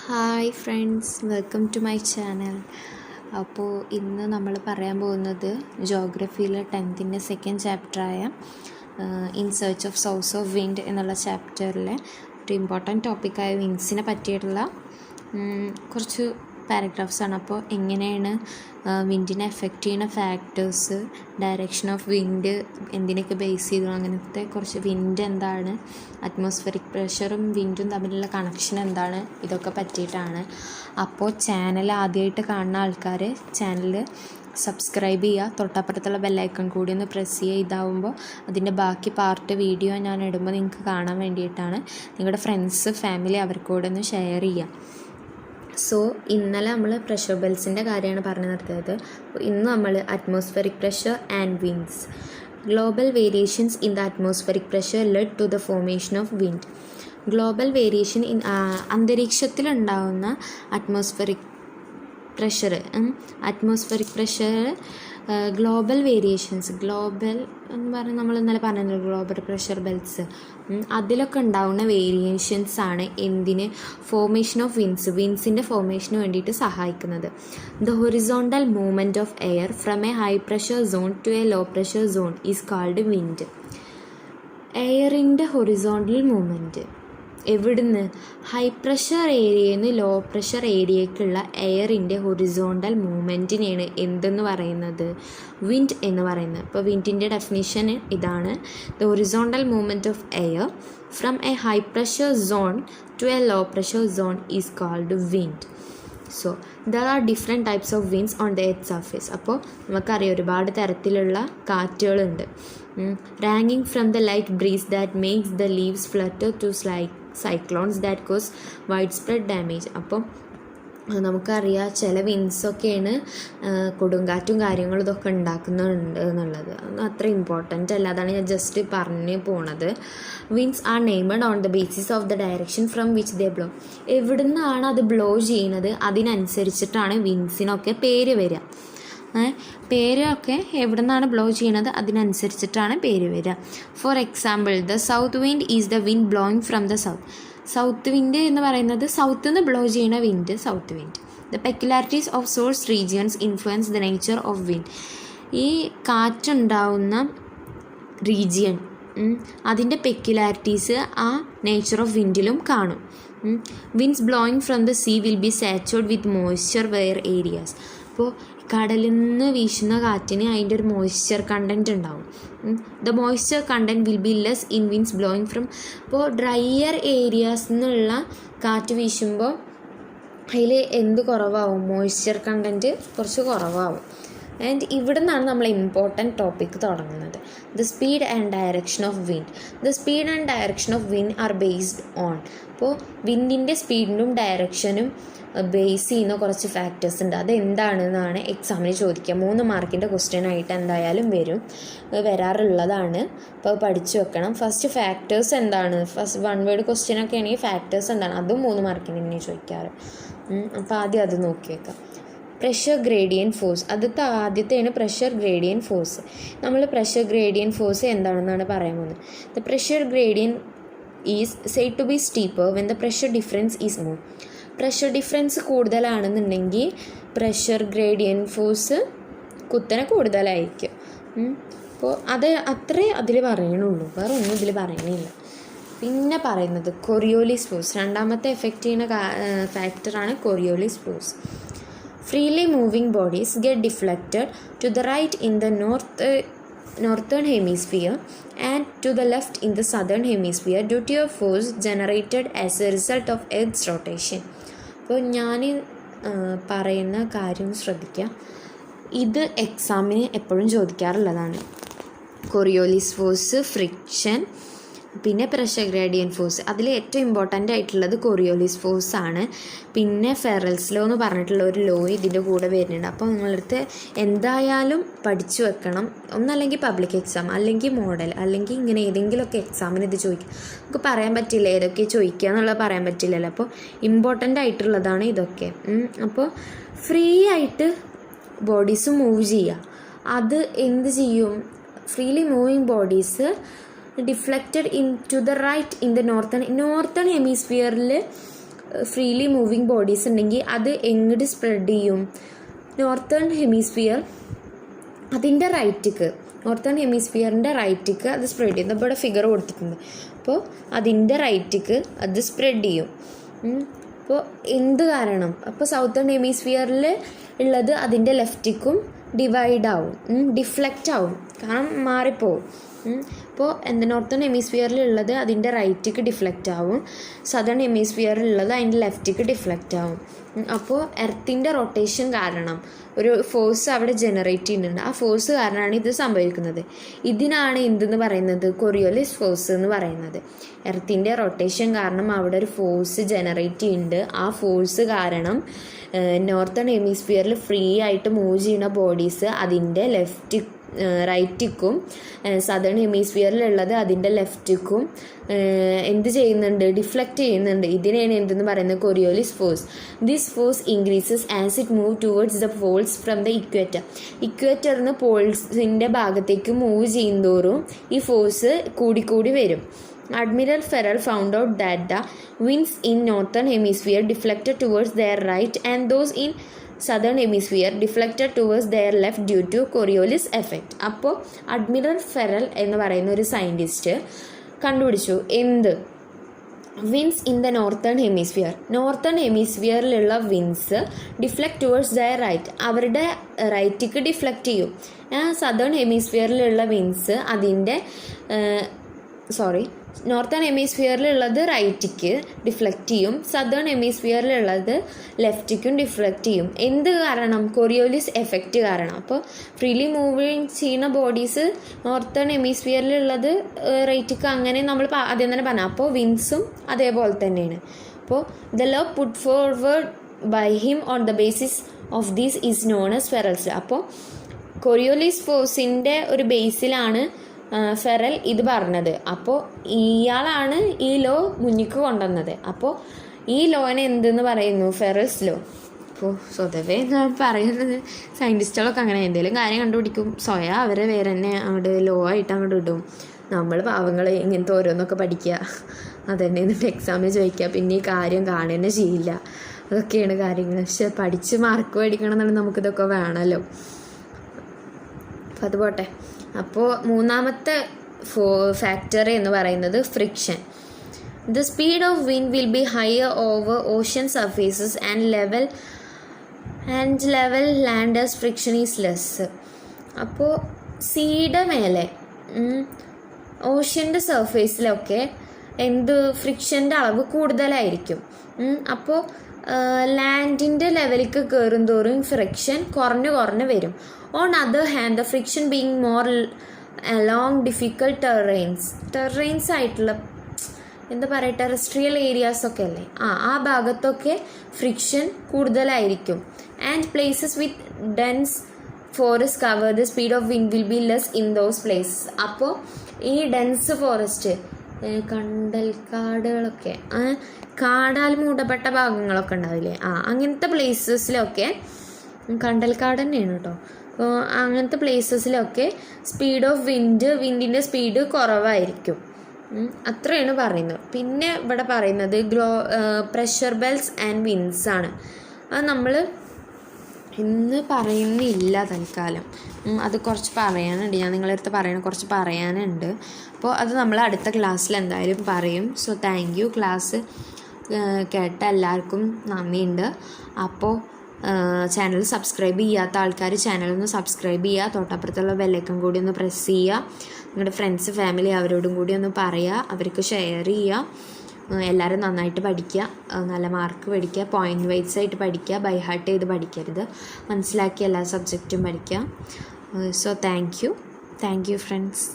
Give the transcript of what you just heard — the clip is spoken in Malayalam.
Hi friends, welcome to my channel. അപ്പോൾ ഇന്ന് നമ്മൾ പറയാൻ പോകുന്നത് ജോഗ്രഫിയിലെ 10th സെക്കൻഡ് ചാപ്റ്ററായ in search of source of wind എന്നുള്ള ചാപ്റ്ററിലെ ഒരു ഇമ്പോർട്ടൻറ്റ് ടോപ്പിക്കായ വിങ്സിനെ പറ്റിയിട്ടുള്ള കുറച്ച് പാരഗ്രാഫ്സാണ്. അപ്പോൾ എങ്ങനെയാണ് വിൻഡിനെ എഫക്റ്റ് ചെയ്യുന്ന ഫാക്ടേഴ്സ്, ഡയറക്ഷൻ ഓഫ് വിൻഡ് എന്തിനൊക്കെ ബേസ് ചെയ്തു, അങ്ങനത്തെ കുറച്ച് വിൻഡ് എന്താണ്, അറ്റ്മോസ്ഫിയറിക് പ്രഷറും വിൻഡും തമ്മിലുള്ള കണക്ഷൻ എന്താണ്, ഇതൊക്കെ പറ്റിയിട്ടാണ്. അപ്പോൾ ചാനൽ ആദ്യമായിട്ട് കാണുന്ന ആൾക്കാർ ചാനൽ സബ്സ്ക്രൈബ് ചെയ്യുക, തൊട്ടപ്പുറത്തുള്ള ബെല്ലൈക്കൺ കൂടി ഒന്ന് പ്രസ് ചെയ്യുക. ഇതാവുമ്പോൾ അതിൻ്റെ ബാക്കി പാർട്ട് വീഡിയോ ഞാൻ ഇടുമ്പോൾ നിങ്ങൾക്ക് കാണാൻ വേണ്ടിയിട്ടാണ്. നിങ്ങളുടെ ഫ്രണ്ട്സ്, ഫാമിലി അവർക്കൂടെ ഒന്ന് ഷെയർ ചെയ്യുക. സോ ഇന്നലെ നമ്മൾ പ്രഷർ ബെൽസിൻ്റെ കാര്യമാണ് പറഞ്ഞു നിർത്തിയത്. ഇന്ന് നമ്മൾ atmospheric pressure and winds. Global variations in the atmospheric pressure led to the formation of wind. Global variation in അന്തരീക്ഷത്തിലുണ്ടാകുന്ന atmospheric pressure global variations, global എന്ന് പറഞ്ഞാൽ നമ്മൾ ഇന്നലെ പറഞ്ഞല്ലോ ഗ്ലോബൽ പ്രഷർ ബെൽറ്റ്സ്, അതിലൊക്കെ ഉണ്ടാകുന്ന വേരിയേഷൻസ് ആണ് എന്തിന്, ഫോർമേഷൻ ഓഫ് വിൻഡ്സിൻ്റെ ഫോർമേഷന് വേണ്ടിയിട്ട് സഹായിക്കുന്നത്. The horizontal movement of air from a high pressure zone to a low pressure zone is called wind. എയറിൻ്റെ ഹൊറിസോണ്ടൽ മൂവ്മെൻറ്റ് എവിടുന്ന്, ഹൈ പ്രഷർ ഏരിയയിൽ നിന്ന് ലോ പ്രഷർ ഏരിയയ്ക്കുള്ള എയറിൻ്റെ ഹൊറിസോണ്ടൽ മൂവ്മെൻറ്റിനെയാണ് എന്തെന്ന് പറയുന്നത്, വിൻഡ് എന്ന് പറയുന്നത്. അപ്പോൾ വിൻഡിൻ്റെ ഡെഫിനിഷൻ ഇതാണ്: the horizontal movement of air from a high pressure zone to a low pressure zone is called wind. So there are different types of winds on the earth surface. അപ്പോൾ നമുക്കറിയാം ഒരുപാട് തരത്തിലുള്ള കാറ്റുകളുണ്ട്. Ranging from the light breeze that makes the leaves flutter to cyclones that cause widespread damage. അപ്പം നമുക്കറിയാം ചില വിൻഡ്സൊക്കെയാണ് കൊടുങ്കാറ്റും കാര്യങ്ങളും ഇതൊക്കെ ഉണ്ടാക്കുന്നുണ്ട് എന്നുള്ളത്. അത്ര ഇമ്പോർട്ടൻ്റ് അല്ല, അതാണ് ഞാൻ ജസ്റ്റ് പറഞ്ഞു പോണത്. Winds R named on the basis of the direction from which they blow. എവിടെ നിന്നാണ് അത് ബ്ലോ ചെയ്യുന്നത് അതിനനുസരിച്ചിട്ടാണ് വിൻഡ്സിനൊക്കെ പേര് വരിക. പേരൊക്കെ എവിടെ നിന്നാണ് ബ്ലോ ചെയ്യുന്നത് അതിനനുസരിച്ചിട്ടാണ് പേര് വരിക. For example, the south wind is the wind blowing from the south. South wind എന്ന് പറയുന്നത് സൗത്ത് നിന്ന് ബ്ലോ ചെയ്യുന്ന wind south wind. The peculiarities of source regions influence the nature of wind. ഈ കാറ്റുണ്ടാവുന്ന റീജിയൻ അതിൻ്റെ പെക്യുലാരിറ്റീസ് ആ നേച്ചർ ഓഫ് വിൻഡിലും കാണും. Winds blowing from the sea will be saturated with moisture where areas. അപ്പോൾ കടലിൽ നിന്ന് വീശുന്ന കാറ്റിന് അതിൻ്റെ ഒരു മോയ്സ്ചർ കണ്ടൻറ്റ് ഉണ്ടാവും. The moisture content will be less in winds blowing from. ഇപ്പോൾ ഡ്രയർ ഏരിയാസ് നിന്നുള്ള കാറ്റ് വീശുമ്പോൾ അതിൽ എന്ത് കുറവാകും, മോയ്സ്ചർ കണ്ടൻറ്റ് കുറച്ച് കുറവാകും. ആൻഡ് ഇവിടെ നിന്നാണ് നമ്മൾ ഇമ്പോർട്ടൻറ്റ് ടോപ്പിക് തുടങ്ങുന്നത്. The speed and direction of wind. The speed and direction of wind are based on. അപ്പോൾ വിൻഡിൻ്റെ സ്പീഡിനും ഡയറക്ഷനും ബേസ് ചെയ്യുന്ന കുറച്ച് ഫാക്ടേഴ്സ് ഉണ്ട്. അതെന്താണെന്നാണ് എക്സാമിന് ചോദിക്കുക. 3 മാർക്കിൻ്റെ ക്വസ്റ്റ്യൻ ആയിട്ട് എന്തായാലും വരാറുള്ളതാണ്. അപ്പോൾ പഠിച്ചു വെക്കണം. ഫസ്റ്റ് ഫാക്ടേഴ്സ് എന്താണ്, ഫസ്റ്റ് 1 വേർഡ് ക്വസ്റ്റ്യൻ ഒക്കെ ആണെങ്കിൽ ഫാക്ടേഴ്സ് എന്താണ് അതും 3 മാർക്കിന് തന്നെ ചോദിക്കാറ്. അപ്പോൾ ആദ്യം അത് നോക്കി വെക്കാം. പ്രഷർ ഗ്രേഡിയൻറ്റ് ഫോഴ്സ്, ആദ്യത്തെയാണ് പ്രഷർ ഗ്രേഡിയൻറ്റ് ഫോഴ്സ്. നമ്മൾ പ്രഷർ ഗ്രേഡിയൻറ്റ് ഫോഴ്സ് എന്താണെന്നാണ് പറയാൻ പോകുന്നത്. The pressure gradient is said to be steeper when the pressure difference is more. Pressure difference കൂടുതലാണെന്നുണ്ടെങ്കിൽ പ്രഷർ ഗ്രേഡിയൻറ്റ് ഫോഴ്സ് കുത്തനെ കൂടുതലായിരിക്കും. അപ്പോൾ അത്രേ അതിൽ പറയണുള്ളൂ, വേറെ ഒന്നും ഇതിൽ പറയണില്ല. പിന്നെ പറയുന്നത് കൊറിയോലിസ് ഫോഴ്സ്. രണ്ടാമത്തെ എഫക്റ്റ് ചെയ്യുന്ന ഫാക്ടറാണ് Coriolis force. Freely moving bodies get deflected to the right in the northern hemisphere and to the left in the southern hemisphere due to a force generated as a result of Earth's rotation. അപ്പോൾ ഞാൻ പറയുന്ന കാര്യം ശ്രദ്ധിക്കുക, ഇത് എക്സാമിന് എപ്പോഴും ചോദിക്കാറുള്ളതാണ്. കൊറിയോലിസ് ഫോഴ്സ്, ഫ്രിക്ഷൻ, പിന്നെ പ്രഷർ ഗ്രേഡിയൻറ്റ് ഫോഴ്സ്. അതിൽ ഏറ്റവും ഇമ്പോർട്ടൻ്റ് ആയിട്ടുള്ളത് കൊറിയോലിസ് ഫോഴ്സ് ആണ്. പിന്നെ ഫെറൽസ് ലോ എന്ന് പറഞ്ഞിട്ടുള്ള ഒരു ലോ ഇതിൻ്റെ കൂടെ വരുന്നുണ്ട്. അപ്പോൾ നിങ്ങളടുത്ത് എന്തായാലും പഠിച്ചു വെക്കണം. ഒന്നല്ലെങ്കിൽ പബ്ലിക് എക്സാം, അല്ലെങ്കിൽ മോഡൽ, അല്ലെങ്കിൽ ഇങ്ങനെ ഏതെങ്കിലുമൊക്കെ എക്സാമിന് ഇത് ചോദിക്കും. നമുക്ക് പറയാൻ പറ്റില്ല ഏതൊക്കെ ചോദിക്കുക എന്നുള്ളത് പറയാൻ പറ്റില്ലല്ലോ. അപ്പോൾ ഇമ്പോർട്ടൻ്റ് ആയിട്ടുള്ളതാണ് ഇതൊക്കെ. അപ്പോൾ ഫ്രീ ആയിട്ട് ബോഡീസ് മൂവ് ചെയ്യുക. അത് എന്ത് ചെയ്യും, freely moving bodies deflected in to the right in the northern ഹെമിസ്ഫിയറിൽ ഫ്രീലി മൂവിങ് ബോഡീസ് ഉണ്ടെങ്കിൽ അത് എങ്ങോട്ട് സ്പ്രെഡ് ചെയ്യും? നോർത്തേൺ ഹെമിസ്ഫിയർ അതിൻ്റെ റൈറ്റിക്ക്, നോർത്തേൺ ഹെമിസ്ഫിയറിൻ്റെ റൈറ്റിക്ക് അത് സ്പ്രെഡ് ചെയ്യും. ഇവിടെ ഫിഗർ കൊടുത്തിട്ടുണ്ട്. അപ്പോൾ അതിൻ്റെ റൈറ്റിക്ക് അത് സ്പ്രെഡ് ചെയ്യും. അപ്പോൾ എന്ത് കാരണം? അപ്പോൾ സൗത്തേൺ ഹെമിസ്ഫിയറിൽ ഉള്ളത് അതിൻ്റെ ലെഫ്റ്റിക്കും ഡിവൈഡ് ആവും, ഡിഫ്ലക്റ്റ് ആവും, കാരണം മാറിപ്പോവും. അപ്പോൾ നോർത്തേൺ ഹെമിസ്ഫിയറിലുള്ളത് അതിൻ്റെ റൈറ്റിക്ക് ഡിഫ്ലക്റ്റ് ആവും, സദേൺ ഹെമിസ്ഫിയറിലുള്ളത് അതിൻ്റെ ലെഫ്റ്റിക്ക് ഡിഫ്ലക്റ്റ് ആവും. അപ്പോൾ എർത്തിൻ്റെ റൊട്ടേഷൻ കാരണം ഒരു ഫോഴ്സ് അവിടെ ജനറേറ്റ് ചെയ്യുന്നുണ്ട്. ആ ഫോഴ്സ് കാരണമാണ് ഇത് സംഭവിക്കുന്നത്. ഇതിനാണ് എന്തെന്ന് പറയുന്നത്? കൊറിയോലിസ് ഫോഴ്സ് എന്ന് പറയുന്നത്. എർത്തിൻ്റെ റൊട്ടേഷൻ കാരണം അവിടെ ഒരു ഫോഴ്സ് ജനറേറ്റ് ചെയ്യുന്നുണ്ട്. ആ ഫോഴ്സ് കാരണം നോർത്തേൺ ഹെമിസ്ഫിയറിൽ ഫ്രീ ആയിട്ട് മൂവ് ചെയ്യുന്ന ബോഡീസ് അതിൻ്റെ റൈറ്റിക്കും സദേൺ ഹെമിസ്ഫിയറിലുള്ളത് അതിൻ്റെ ലെഫ്റ്റിക്കും എന്ത് ചെയ്യുന്നുണ്ട്? ഡിഫ്ലക്റ്റ് ചെയ്യുന്നുണ്ട്. ഇതിനെയാണ് എന്തെന്ന് പറയുന്നത്? Coriolis force. This force increases as it move towards the poles from the equator. ഇക്വേറ്ററിന് പോൾസിൻ്റെ ഭാഗത്തേക്ക് മൂവ് ചെയ്യുന്തോറും ഈ ഫോഴ്സ് കൂടിക്കൂടി വരും. Admiral Farrell found out that the winds in northern hemisphere deflected towards their right and those in southern hemisphere deflected towards their left due to Coriolis effect. അപ്പോൾ അഡ്മിറൽ ഫെറൽ എന്ന് പറയുന്ന ഒരു സയൻറ്റിസ്റ്റ് കണ്ടുപിടിച്ചു എന്ത്? Winds in the northern hemisphere. Northern ഹെമിസ്ഫിയറിലുള്ള winds deflect towards their right, അവരുടെ റൈറ്റിക്ക് ഡിഫ്ലക്റ്റ് ചെയ്യും. സദേൺ ഹെമിസ്ഫിയറിലുള്ള വിൻസ് അതിൻ്റെ നോർത്തേൺ ഹെമിസ്ഫിയറിലുള്ളത് റൈറ്റിക്ക് ഡിഫ്ലക്റ്റ് ചെയ്യും, സദേൺ ഹെമിസ്ഫിയറിലുള്ളത് ലെഫ്റ്റിക്കും ഡിഫ്ലക്റ്റ് ചെയ്യും. എന്ത് കാരണം? കൊറിയോലിസ് എഫക്റ്റ് കാരണം. അപ്പോൾ ഫ്രീലി മൂവിങ് ചെയ്യുന്ന ബോഡീസ് നോർത്തേൺ ഹെമിസ്ഫിയറിലുള്ളത് റൈറ്റിക്ക്, അങ്ങനെ നമ്മൾ ആദ്യം തന്നെ പറഞ്ഞു. അപ്പോൾ വിൻസും അതേപോലെ തന്നെയാണ്. അപ്പോൾ the law put forward by him on the basis of these is known as Ferrel's. അപ്പോൾ കൊറിയോലിസ് ഫോഴ്സിൻ്റെ ഒരു ബേസിലാണ് ഫെറൽ ഇത് പറഞ്ഞത്. അപ്പോൾ ഇയാളാണ് ഈ ലോ മുന്നിക്ക് കൊണ്ടുവന്നത്. അപ്പോൾ ഈ ലോനെ എന്തെന്ന് പറയുന്നു? ഫെറൽസ് ലോ. അപ്പോൾ സ്വതവേ ഞാൻ പറയുന്നത് സയൻറ്റിസ്റ്റുകളൊക്കെ അങ്ങനെ എന്തെങ്കിലും കാര്യം കണ്ടുപിടിക്കും, സ്വയം അവരെ വേറെ തന്നെ അങ്ങോട്ട് ലോ ആയിട്ട് അങ്ങോട്ട് ഇടും. നമ്മൾ പാവങ്ങൾ ഇങ്ങനത്തെ ഓരോന്നൊക്കെ പഠിക്കുക, അതന്നെ എന്നിട്ട് എക്സാമിൽ ചോദിക്കുക, പിന്നെ ഈ കാര്യം കാണുക ചെയ്യില്ല. അതൊക്കെയാണ് കാര്യങ്ങൾ. പക്ഷെ പഠിച്ച് മാർക്ക് മേടിക്കണം എന്നുണ്ടെങ്കിൽ നമുക്കിതൊക്കെ വേണമല്ലോ. അപ്പോൾ അത് പോട്ടെ. അപ്പോൾ മൂന്നാമത്തെ ഫാക്ടർ എന്ന് പറയുന്നത് friction. The speed of wind will be higher over ocean surfaces and level land as friction is less. അപ്പോൾ സീയുടെ മേലെ ഓഷ്യൻ്റെ സർഫേസിലൊക്കെ ഫ്രിക്ഷൻ്റെ അളവ് കൂടുതലായിരിക്കും. അപ്പോൾ ലാൻഡിൻ്റെ ലെവലിലേക്ക് കയറും തോറും ഫ്രിക്ഷൻ കുറഞ്ഞു വരും. On other hand the friction being more along difficult terrains ആയിട്ടുള്ള എന്താ പറയുക, ടെറസ്ട്രിയൽ ഏരിയാസൊക്കെ അല്ലേ, ആ ഭാഗത്തൊക്കെ ഫ്രിക്ഷൻ കൂടുതലായിരിക്കും. And places with dense forest cover the speed of wind will be less in those places. അപ്പോൾ ഈ ഡെൻസ് ഫോറസ്റ്റ്, കണ്ടൽക്കാടുകളൊക്കെ, കാടാൽ മൂടപ്പെട്ട ഭാഗങ്ങളൊക്കെ ഉണ്ടാവില്ലേ, അങ്ങനത്തെ പ്ലേസസിലൊക്കെ, കണ്ടൽക്കാട് തന്നെയാണ് കേട്ടോ. അപ്പോൾ അങ്ങനത്തെ പ്ലേസസിലൊക്കെ സ്പീഡ് ഓഫ് വിൻഡിൻ്റെ സ്പീഡ് കുറവായിരിക്കും. അത്രയാണ് പറയുന്നത്. പിന്നെ ഇവിടെ പറയുന്നത് പ്രഷർ ബെൽസ് ആൻഡ് വിൻസ് ആണ്. അത് നമ്മൾ ഇന്ന് പറയുന്നില്ല തൽക്കാലം. അത് കുറച്ച് പറയാനുണ്ട്, ഞാൻ നിങ്ങളുടെ അടുത്ത് കുറച്ച് പറയാനുണ്ട്. അപ്പോൾ അത് നമ്മൾ അടുത്ത ക്ലാസ്സിൽ എന്തായാലും പറയും. So thank you. ക്ലാസ് കേട്ട എല്ലാവർക്കും നന്ദിയുണ്ട്. അപ്പോൾ ചാനൽ സബ്സ്ക്രൈബ് ചെയ്യാത്ത ആൾക്കാർ ചാനലൊന്ന് സബ്സ്ക്രൈബ് ചെയ്യുക, തൊട്ടപ്പുറത്തുള്ള ബെല്ലൈക്കൺ കൂടി ഒന്ന് പ്രസ് ചെയ്യുക, നിങ്ങളുടെ ഫ്രണ്ട്സ് ഫാമിലി അവരോടും കൂടി ഒന്ന് പറയുക, അവർക്ക് ഷെയർ ചെയ്യുക. എല്ലാവരും നന്നായിട്ട് പഠിക്കുക, നല്ല മാർക്ക് പഠിക്കുക, പോയിൻ്റ് വൈസ് ആയിട്ട് പഠിക്കുക, ബൈ ഹാർട്ട് ചെയ്ത് പഠിക്കരുത്, മനസ്സിലാക്കി എല്ലാ സബ്ജക്റ്റും പഠിക്കുക. So thank you friends.